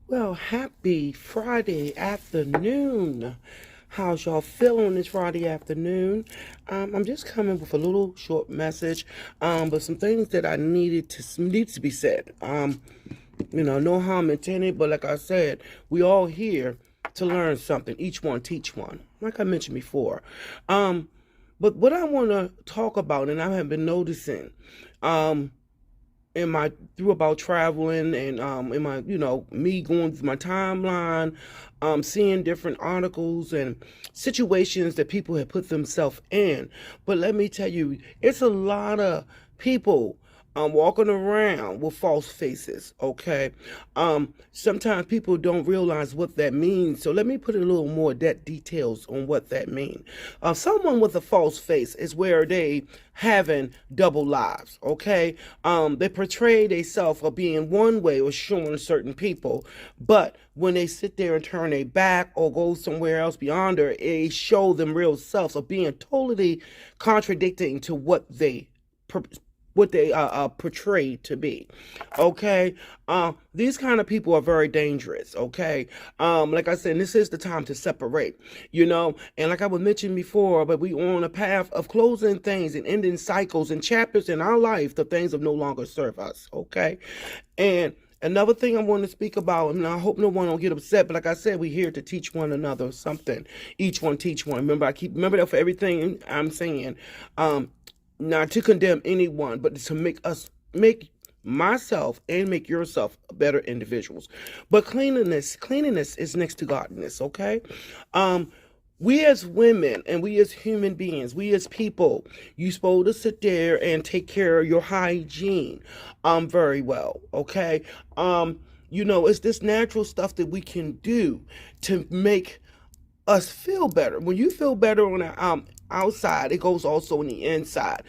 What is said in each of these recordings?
Well, happy Friday afternoon. How's y'all feeling this Friday afternoon? I'm just coming with a little short message, but some things that I needs to be said. No harm intended, but like I said, we all here to learn something. Each one teach one, like I mentioned before. But what I want to talk about, and I have been noticing, um, in my through about traveling and in my me going through my timeline, seeing different articles and situations that people have put themselves in. But let me tell you, it's a lot of people walking around with false faces. Okay, sometimes people don't realize what that means. So let me put a little more details on what that means. Someone with a false face is where they having double lives. Okay, they portray themselves of being one way or showing certain people, but when they sit there and turn their back or go somewhere else beyond her, it show them real selves of being totally contradicting to what they portray to be. Okay, these kind of people are very dangerous. Okay, like I said, this is the time to separate. And like I was mentioning before, but we on a path of closing things and ending cycles and chapters in our life. The things that no longer serve us. Okay, and another thing I want to speak about, and I hope no one will get upset, but like I said, we're here to teach one another something. Each one teach one. Remember that for everything I'm saying. Not to condemn anyone, but to make myself and make yourself better individuals. But cleanliness is next to godliness. Okay, we as women and we as human beings, we as people, you supposed to sit there and take care of your hygiene, very well. Okay, it's this natural stuff that we can do to make us feel better. When you feel better on the outside, it goes also on the inside.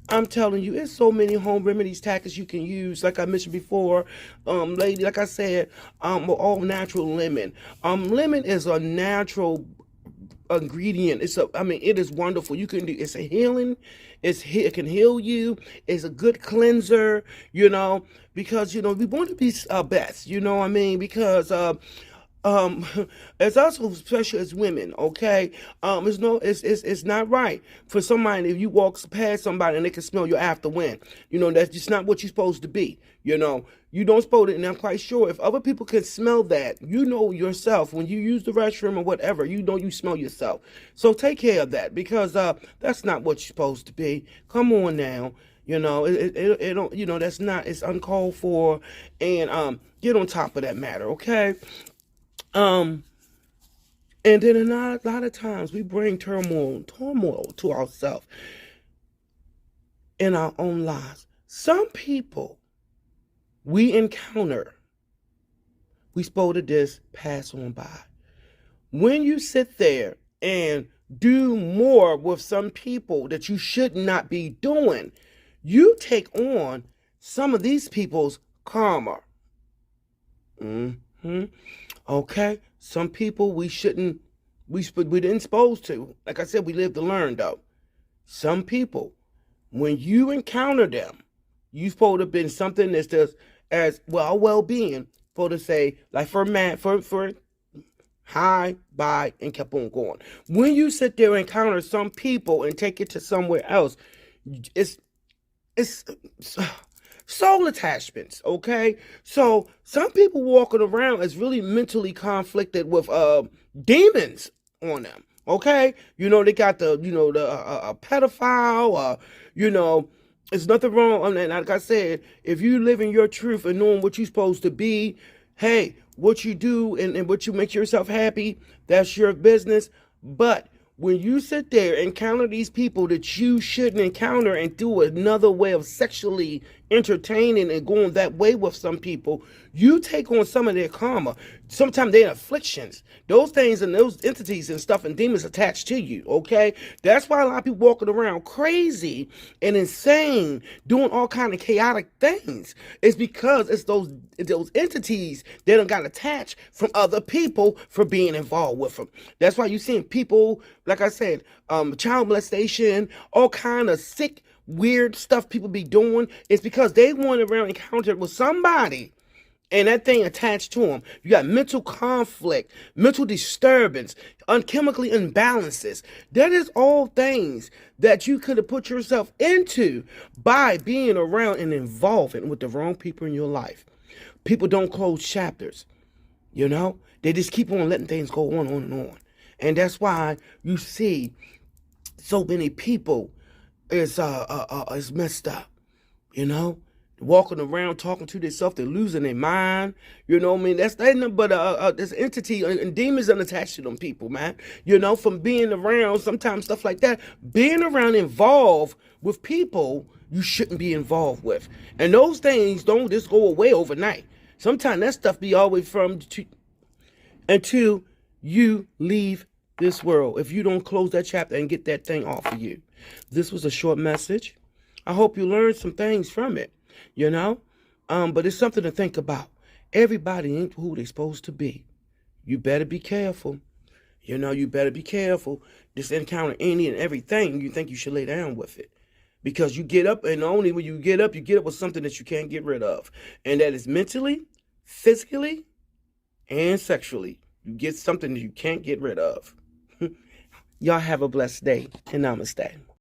I'm telling you, it's so many home remedies, tactics you can use. Like I mentioned before, lady, like I said, all natural lemon. Lemon is a natural ingredient. It is wonderful. It's a healing. It can heal you. It's a good cleanser. Because we want to be best. Because um as also especially as women. Okay, it's not right for somebody, if you walk past somebody and they can smell your after wind. That's just not what you're supposed to be. You don't supposed to. And I'm quite sure if other people can smell that, yourself when you use the restroom or whatever, you smell yourself. So take care of that, because that's not what you're supposed to be. Come on now. It don't, that's not, it's uncalled for. And get on top of that matter. Okay. Um, and then a lot of times we bring turmoil to ourselves in our own lives. Some people we encounter, we supposed to just pass on by. When you sit there and do more with some people that you should not be doing, you take on some of these people's karma. Hmm. Okay, some people we didn't supposed to. Like I said, we live to learn though. Some people, when you encounter them, you supposed to have been something that's just as well-being for to say, like for hi, bye, and kept on going. When you sit there and encounter some people and take it to somewhere else, it's soul attachments. Okay, so some people walking around is really mentally conflicted with demons on them. Okay, they got the pedophile. It's nothing wrong. And like I said, if you live in your truth and knowing what you're supposed to be, hey, what you do and what you make yourself happy, that's your business. But when you sit there and encounter these people that you shouldn't encounter and do another way of sexually entertaining and going that way with some people, you take on some of their karma. Sometimes they're afflictions. Those things and those entities and stuff and demons attached to you, okay? That's why a lot of people walking around crazy and insane, doing all kind of chaotic things. It's because it's those entities that done got attached from other people for being involved with them. That's why you're seeing people, like I said, child molestation, all kind of sick, weird stuff people be doing. It's because they went around encountered with somebody and that thing attached to them. You got mental conflict, mental disturbance, chemically imbalances. That is all things that you could have put yourself into by being around and involving with the wrong people in your life. People don't close chapters, you know? They just keep on letting things go on and on. And that's why you see so many people is messed up, you know? Walking around talking to themselves, they're losing their mind. You know what I mean? That's nothing but this entity and demons unattached to them people, man. You know, from being around, sometimes stuff like that. Being around involved with people you shouldn't be involved with. And those things don't just go away overnight. Sometimes that stuff be always until you leave this world. If you don't close that chapter and get that thing off of you. This was a short message. I hope you learned some things from it. You know, but it's something to think about. Everybody ain't who they're supposed to be. You better be careful. You know, you better be careful. Just encounter any and everything you think you should lay down with it. Because you get up, and only when you get up with something that you can't get rid of. And that is mentally, physically, and sexually. You get something that you can't get rid of. Y'all have a blessed day, and namaste.